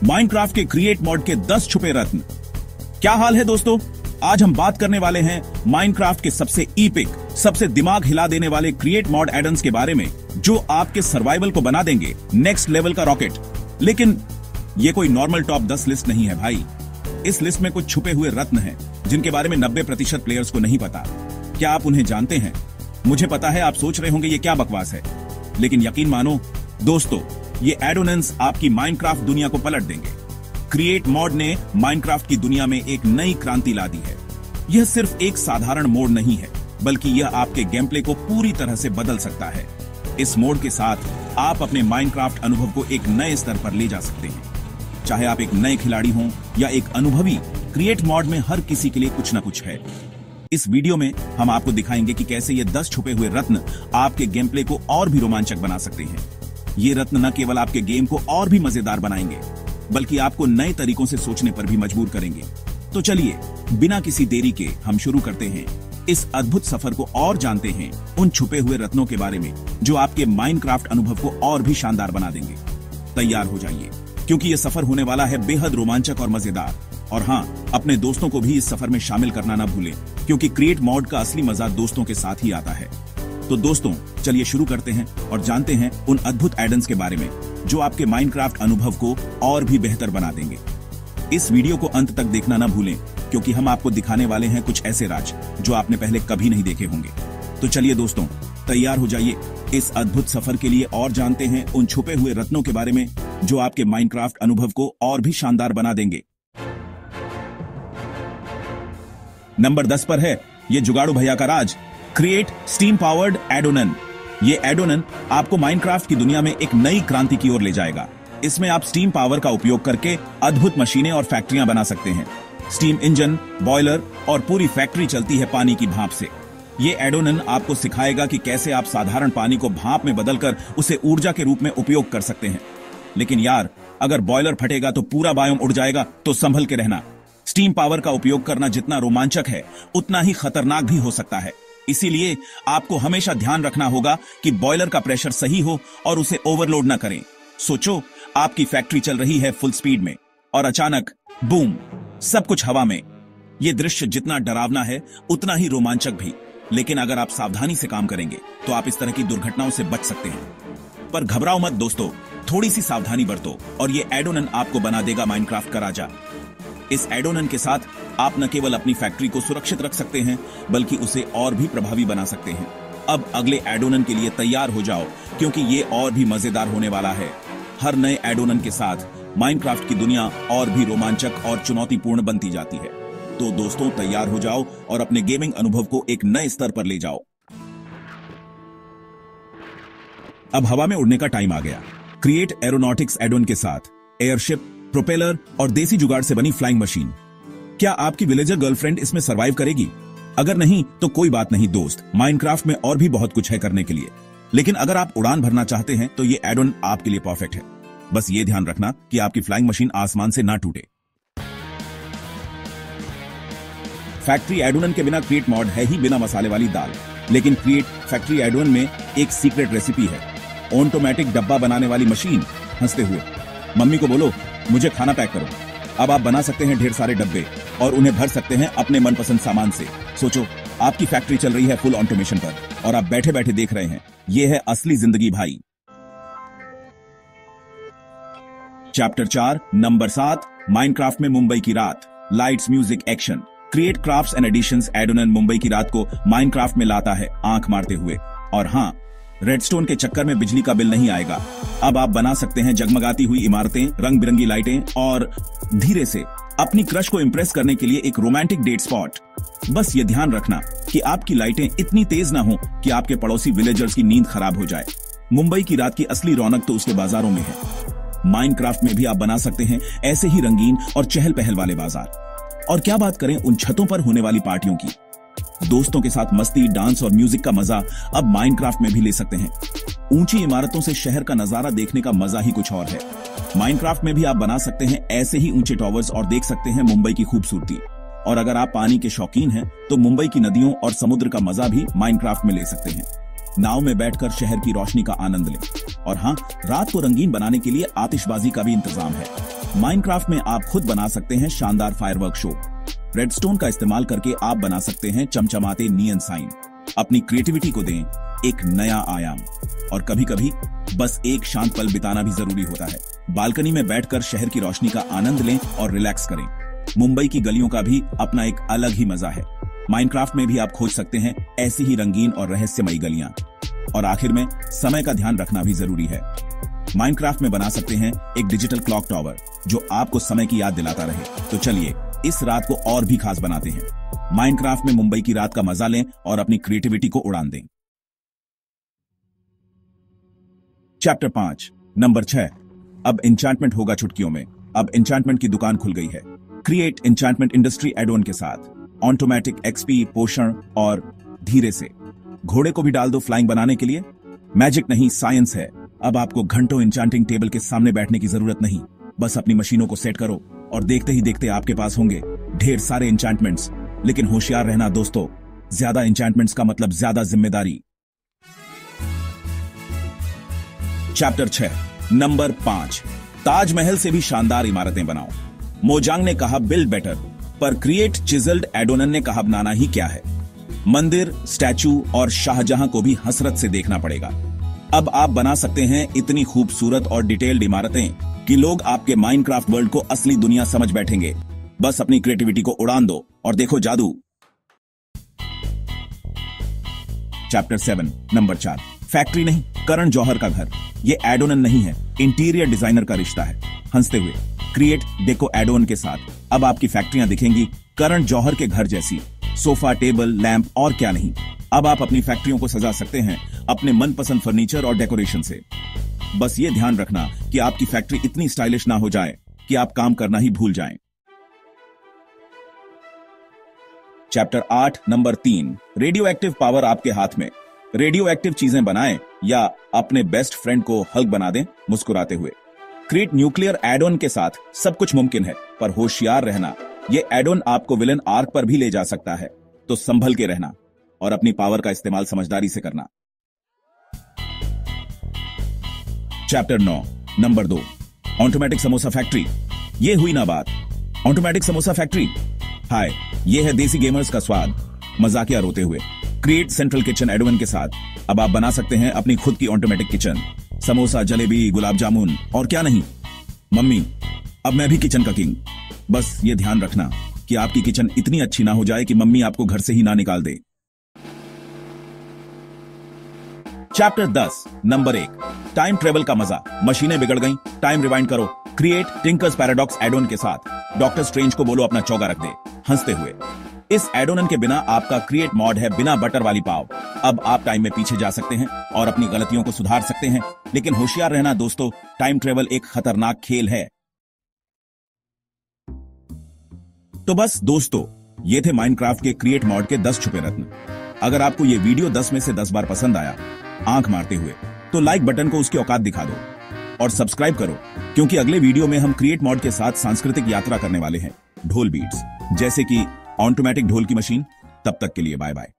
Minecraft के create mod के 10 छुपे रत्न। क्या हाल है दोस्तों, आज हम बात करने वाले हैं माइनक्राफ्ट के सबसे ईपिक, सबसे दिमाग हिला देने वाले क्रिएट मॉड एडन्स के बारे में, जो आपके सर्वाइवल को बना देंगे नेक्स्ट लेवल का रॉकेट। लेकिन ये कोई नॉर्मल टॉप 10 लिस्ट नहीं है भाई। इस लिस्ट में कुछ छुपे हुए रत्न हैं जिनके बारे में 90% प्लेयर्स को नहीं पता। क्या आप उन्हें जानते हैं? मुझे पता है आप सोच रहे होंगे ये क्या बकवास है, लेकिन यकीन मानो दोस्तों, ये एडोनेंस आपकी माइनक्राफ्ट दुनिया को पलट देंगे। क्रिएट मॉड ने माइनक्राफ्ट की दुनिया में एक नई क्रांति ला दी है। यह सिर्फ एक साधारण मोड नहीं है, बल्कि यह आपके गेम प्ले को पूरी तरह से बदल सकता है। इस मोड के साथ आप अपने माइनक्राफ्ट अनुभव को एक नए स्तर पर ले जा सकते हैं। चाहे आप एक नए खिलाड़ी हों या एक अनुभवी, क्रिएट मॉड में हर किसी के लिए कुछ न कुछ है। इस वीडियो में हम आपको दिखाएंगे कि कैसे ये 10 छुपे हुए रत्न आपके गेम प्ले को और भी रोमांचक बना सकते हैं। ये रत्न न केवल आपके गेम को और भी मजेदार बनाएंगे, बल्कि आपको नए तरीकों से सोचने पर भी मजबूर करेंगे। तो चलिए बिना किसी देरी के हम शुरू करते हैं इस अद्भुत सफर को और जानते हैं उन छुपे हुए रत्नों के बारे में जो आपके माइनक्राफ्ट अनुभव को और भी शानदार बना देंगे। तैयार हो जाइए, क्योंकि यह सफर होने वाला है बेहद रोमांचक और मजेदार। और हाँ, अपने दोस्तों को भी इस सफर में शामिल करना ना भूलें, क्योंकि क्रिएट मॉड का असली मजा दोस्तों के साथ ही आता है। तो दोस्तों चलिए शुरू करते हैं और जानते हैं उन अद्भुत एडन्स के बारे में जो आपके माइनक्राफ्ट अनुभव को और भी बेहतर बना देंगे। इस वीडियो को अंत तक देखना ना भूलें, क्योंकि हम आपको दिखाने वाले हैं कुछ ऐसे राज जो आपने पहले कभी नहीं देखे होंगे। तो चलिए दोस्तों तैयार हो जाइए इस अद्भुत सफर के लिए और जानते हैं उन छुपे हुए रत्नों के बारे में जो आपके माइनक्राफ्ट अनुभव को और भी शानदार बना देंगे। नंबर 10 पर है ये जुगाड़ू भैया का राज, क्रिएट स्टीम पावर्ड एडोनन। ये एडोनन आपको माइनक्राफ्ट की दुनिया में एक नई क्रांति की ओर ले जाएगा। इसमें आप स्टीम पावर का उपयोग करके अद्भुत मशीनें और फैक्ट्रियां बना सकते हैं। स्टीम इंजन, बॉयलर और पूरी फैक्ट्री चलती है पानी की भाप से। ये एडोनन आपको सिखाएगा कि कैसे आप साधारण पानी को भाप में बदलकर उसे ऊर्जा के रूप में उपयोग कर सकते हैं। लेकिन यार, अगर बॉयलर फटेगा तो पूरा बायोम उड़ जाएगा, तो संभल के रहना। स्टीम पावर का उपयोग करना जितना रोमांचक है, उतना ही खतरनाक भी हो सकता है। इसीलिए आपको हमेशा ध्यान रखना होगा कि बॉयलर का प्रेशर सही हो और उसे ओवरलोड न करें। सोचो, आपकी फैक्ट्री चल रही है फुल स्पीड में और अचानक बूम, सब कुछ हवा में। यह दृश्य जितना डरावना है उतना ही रोमांचक भी। लेकिन अगर आप सावधानी से काम करेंगे तो आप इस तरह की दुर्घटनाओं से बच सकते हैं। पर घबराओ मत दोस्तों, थोड़ी सी सावधानी बरतो और ये एडोनन आपको बना देगा माइनक्राफ्ट का राजा। इस एडोनन के साथ आप न केवल अपनी फैक्ट्री को सुरक्षित रख सकते हैं, बल्कि उसे और भी प्रभावी बना सकते हैं। अब अगले एडोनन के लिए तैयार हो जाओ, क्योंकि ये और भी मजेदार होने वाला है। हर नए एडोनन के साथ माइनक्राफ्ट की दुनिया और भी रोमांचक और चुनौतीपूर्ण बनती जाती है। तो दोस्तों तैयार हो जाओ और अपने गेमिंग अनुभव को एक नए स्तर पर ले जाओ। अब हवा में उड़ने का टाइम आ गया। क्रिएट एरोनॉटिक्स एडोन के साथ एयरशिप, प्रोपेलर और देसी जुगाड़ से बनी फ्लाइंग मशीन। क्या आपकी विलेजर गर्लफ्रेंड इसमें सरवाइव करेगी? अगर नहीं तो कोई बात नहीं दोस्त, माइनक्राफ्ट में और भी बहुत कुछ है करने के लिए। लेकिन अगर आप उड़ान भरना चाहते हैं तो ये एडोन आपके लिए परफेक्ट है। बस ये ध्यान रखना कि आपकी फ्लाइंग मशीन आसमान से ना टूटे। फैक्ट्री एडोनन के बिना क्रिएट मॉड है ही बिना मसाले वाली दाल, लेकिन क्रिएट फैक्ट्री एडोनन में एक सीक्रेट रेसिपी है। ऑटोमेटिक डब्बा बनाने वाली मशीन। हंसते हुए मम्मी को बोलो, मुझे खाना पैक करो। अब आप बना सकते हैं ढेर सारे डब्बे और उन्हें भर सकते हैं अपने मनपसंद सामान से। सोचो, आपकी फैक्ट्री चल रही है फुल ऑटोमेशन पर और आप बैठे बैठे देख रहे हैं। यह है असली जिंदगी भाई। चैप्टर 4 नंबर 7, माइनक्राफ्ट में मुंबई की रात, lights, music, action. Create crafts and additions addon Mumbai की रात को माइनक्राफ्ट में लाता है आंख मारते हुए। और हाँ, रेडस्टोन के चक्कर में बिजली का बिल नहीं आएगा। अब आप बना सकते हैं जगमगाती हुई इमारतें, रंग बिरंगी लाइटें और धीरे से अपनी क्रश को इंप्रेस करने के लिए एक रोमांटिक डेट स्पॉट। बस ये ध्यान रखना कि आपकी लाइटें इतनी तेज ना हो कि आपके पड़ोसी विलेजर्स की नींद खराब हो जाए। मुंबई की रात की असली रौनक तो उसके बाजारों में है। माइनक्राफ्ट में भी आप बना सकते हैं ऐसे ही रंगीन और चहल पहल वाले बाजार। और क्या बात करें उन छतों पर होने वाली पार्टियों की। दोस्तों के साथ मस्ती, डांस और म्यूजिक का मजा अब माइनक्राफ्ट में भी ले सकते हैं। ऊंची इमारतों से शहर का नजारा देखने का मजा ही कुछ और है। माइनक्राफ्ट में भी आप बना सकते हैं ऐसे ही ऊंचे टॉवर्स और देख सकते हैं मुंबई की खूबसूरती। और अगर आप पानी के शौकीन हैं तो मुंबई की नदियों और समुद्र का मजा भी माइनक्राफ्ट में ले सकते हैं। नाव में बैठकर शहर की रोशनी का आनंद लें। और हाँ, रात को रंगीन बनाने के लिए आतिशबाजी का भी इंतजाम है। माइनक्राफ्ट में आप खुद बना सकते हैं शानदार फायरवर्क शो। रेडस्टोन का इस्तेमाल करके आप बना सकते हैं चमचमाते नियन साइन। अपनी क्रिएटिविटी को दें एक नया आयाम। और कभी कभी बस एक शांत पल बिताना भी जरूरी होता है। बालकनी में बैठकर शहर की रोशनी का आनंद लें और रिलैक्स करें। मुंबई की गलियों का भी अपना एक अलग ही मजा है। माइनक्राफ्ट में भी आप खोज सकते हैं ऐसी ही रंगीन और रहस्यमयी गलियां। और आखिर में समय का ध्यान रखना भी जरूरी है। माइनक्राफ्ट में बना सकते हैं एक डिजिटल क्लॉक टावर जो आपको समय की याद दिलाता रहे। तो चलिए इस रात को और भी खास बनाते हैं। माइनक्राफ्ट में मुंबई की रात का मजा लें और अपनी क्रिएटिविटी को उड़ान दें। Chapter 5 number 6। अब एन्चेंटमेंट होगा चुटकियों में। अब एन्चेंटमेंट की दुकान खुल गई है क्रिएट एन्चेंटमेंट इंडस्ट्री एड-ऑन के साथ। ऑटोमेटिक एक्सपी, पोषण और धीरे से घोड़े को भी डाल दो फ्लाइंग बनाने के लिए। मैजिक नहीं, साइंस है। अब आपको घंटों एन्चेंटिंग टेबल के सामने बैठने की जरूरत नहीं। बस अपनी मशीनों को सेट करो और देखते ही देखते आपके पास होंगे ढेर सारे एन्चेंटमेंट्स। लेकिन होशियार रहना दोस्तों, ज्यादा एन्चेंटमेंट्स का मतलब ज्यादा जिम्मेदारी। Chapter 6 number 5। ताजमहल से भी शानदार इमारतें बनाओ। मोजांग ने कहा बिल्ड बेटर, पर क्रिएट चिजल्ड एडोनन ने कहा बनाना ही क्या है। मंदिर, स्टैचू और शाहजहां को भी हसरत से देखना पड़ेगा। अब आप बना सकते हैं इतनी खूबसूरत और डिटेल्ड इमारतें कि लोग आपके माइनक्राफ्ट वर्ल्ड को असली दुनिया समझ बैठेंगे। बस अपनी क्रिएटिविटी को उड़ान दो और देखो जादू। Chapter 7 number 4। फैक्ट्री नहीं, करण जौहर का घर। ये एडोनन नहीं है, इंटीरियर डिजाइनर का रिश्ता है। हंसते हुए क्रिएट डेको एडोन के साथ अब आपकी फैक्ट्रियां दिखेंगी करण जौहर के घर जैसी। सोफा, टेबल, लैंप और क्या नहीं। अब आप अपनी फैक्ट्रियों को सजा सकते हैं अपने मनपसंद फर्नीचर और डेकोरेशन से। बस ये ध्यान रखना कि आपकी फैक्ट्री इतनी स्टाइलिश ना हो जाए कि आप काम करना ही भूल जाएं। Chapter 8 number 3। Radio active power आपके हाथ में। रेडियो एक्टिव चीजें बनाएं या अपने बेस्ट फ्रेंड को हल्क बना दें मुस्कुराते हुए। क्रिएट न्यूक्लियर एड-ऑन के साथ सब कुछ मुमकिन है, पर होशियार रहना। ये एड-ऑन आपको विलन आर्क पर भी ले जा सकता है, तो संभल के रहना और अपनी पावर का इस्तेमाल समझदारी से करना। Chapter 9 number 2। Automatic samosa factory. ये हुई ना बात। Automatic samosa factory. हाय, ये है देसी गेमर्स का स्वाद। मजाकिया रोते हुए क्रिएट सेंट्रल किचन एड-ऑन के साथ अब आप बना सकते हैं अपनी खुद की ऑटोमेटिक किचन। समोसा, जलेबी, गुलाब जामुन और क्या नहीं। मम्मी, अब मैं भी किचन का किंग। बस ये ध्यान रखना कि आपकी किचन इतनी अच्छी ना हो जाए कि मम्मी आपको घर से ही ना निकाल दे। Chapter 10 number 1। टाइम ट्रेवल का मजा। मशीनें बिगड़ गईं, टाइम रिवाइंड करो। क्रिएट टिंकर्स पैराडॉक्स एड-ऑन के साथ। डॉक्टर स्ट्रेंज को बोलो अपना चौका रख दे। हंसते हुए इस एडोनन के बिना आपका क्रिएट मॉड है बिना बटर वाली पाव। अब आप टाइम में पीछे जा सकते हैं और अपनी गलतियों को सुधार सकते हैं। लेकिन होशियार रहना दोस्तों, टाइम ट्रेवल एक खतरनाक खेल है। तो बस दोस्तों, ये थे माइनक्राफ्ट के क्रिएट मॉड के 10 छुपे रत्न। अगर आपको ये वीडियो 10 में से 10 बार पसंद आया आंख मारते हुए, तो लाइक बटन को उसकी औकात दिखा दो और सब्सक्राइब करो, क्योंकि अगले वीडियो में हम क्रिएट मॉड के साथ सांस्कृतिक यात्रा करने वाले हैं। ढोल बीट्स जैसे कि ऑटोमेटिक ढोल की मशीन। तब तक के लिए बाय बाय।